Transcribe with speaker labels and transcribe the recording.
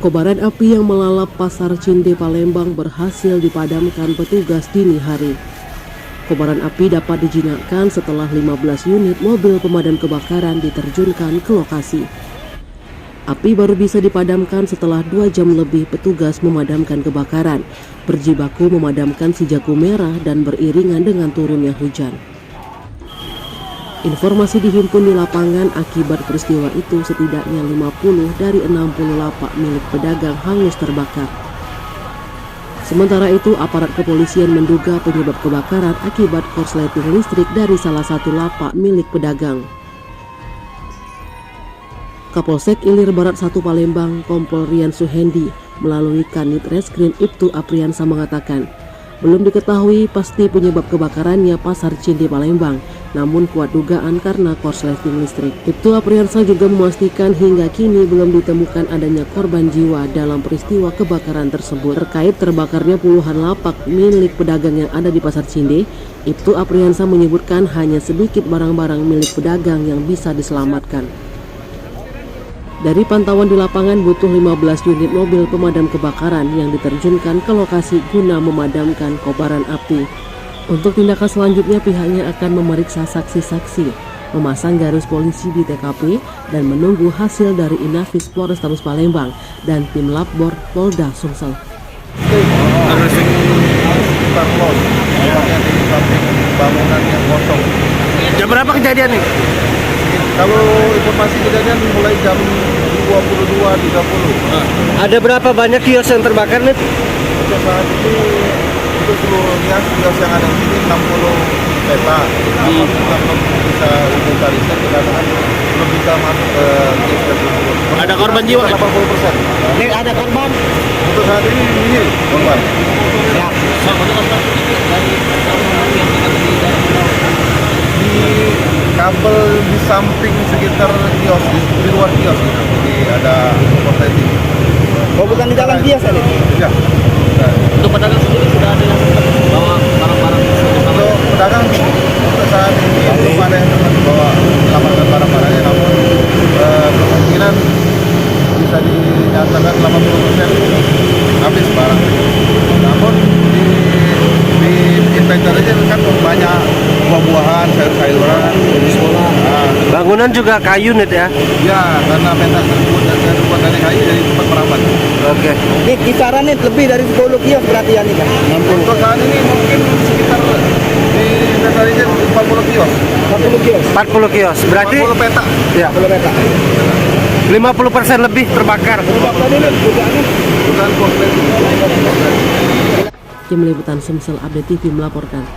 Speaker 1: Kobaran api yang melalap Pasar Cinde Palembang berhasil dipadamkan petugas dini hari. Kobaran api dapat dijinakkan setelah 15 unit mobil pemadam kebakaran diterjunkan ke lokasi. Api baru bisa dipadamkan setelah 2 jam lebih petugas memadamkan kebakaran, berjibaku memadamkan si jago merah dan beriringan dengan turunnya hujan. Informasi dihimpun di lapangan akibat peristiwa itu setidaknya 50 dari 60 lapak milik pedagang hangus terbakar. Sementara itu aparat kepolisian menduga penyebab kebakaran akibat korsleting listrik dari salah satu lapak milik pedagang. Kapolsek Ilir Barat 1 Palembang, Kompol Rian Suhendi melalui Kanit Reskrim Ibtu Apriansa mengatakan, belum diketahui pasti penyebab kebakarannya Pasar Cinde Palembang, namun kuat dugaan karena korsleting listrik. Ibtu Apriansa juga memastikan hingga kini belum ditemukan adanya korban jiwa dalam peristiwa kebakaran tersebut. Terkait terbakarnya puluhan lapak milik pedagang yang ada di Pasar Cinde, Ibtu Apriansa menyebutkan hanya sedikit barang-barang milik pedagang yang bisa diselamatkan. Dari pantauan di lapangan butuh 15 unit mobil pemadam kebakaran yang diterjunkan ke lokasi guna memadamkan kobaran api. Untuk tindakan selanjutnya pihaknya akan memeriksa saksi-saksi, memasang garis polisi di TKP dan menunggu hasil dari Inafis Polrestabes Palembang dan tim Labbor Polda Sumsel.
Speaker 2: Bangunan yang kosong.
Speaker 3: Jam berapa kejadian nih?
Speaker 2: Kalau informasi kejadian mulai jam 22.30.
Speaker 3: Ada berapa banyak kios yang terbakar nih?
Speaker 2: Untuk saat ini itu seluruhnya kios yang ada di sini 60 peta. Namun kita belum bisa inventarisir kendaraan, belum bisa masuk ke kios tersebut.
Speaker 3: Ada korban jiwa?
Speaker 2: 80%.
Speaker 3: Ini ada korban?
Speaker 2: Untuk saat ini korban.
Speaker 3: Ya.
Speaker 2: Di kabel di samping sekitar kios, di luar kios gitu. Jadi ada korsleting.
Speaker 3: Oh, bukan di dalam kios tadi?
Speaker 2: Ya.
Speaker 3: Untuk pedagang sendiri sudah ada yang bawa barang-barang?
Speaker 2: Untuk pedagang untuk saat ini belum ada yang membawa selamatkan barang-barangnya, namun kemungkinan bisa dinyatakan 80% habis barang. Namun di inventarisir kan banyak buah-buahan, sayur-sayuran.
Speaker 3: Bangunan juga kayu nih ya?
Speaker 2: Ya, karena metal terbuat dari kayu jadi cepat merambat.
Speaker 3: Oke. Ini kisarannya lebih dari 10 kios berarti ya nih kan?
Speaker 2: Untuk saat ini mungkin sekitar di inventarisir 40 kios.
Speaker 3: 40 kios? 40 kios, berarti?
Speaker 2: 40 peta.
Speaker 3: Ya. 40 peta. 50% lebih terbakar.
Speaker 2: Bukan korsleting.
Speaker 1: Tim Liputan Sumsel Update TV melaporkan.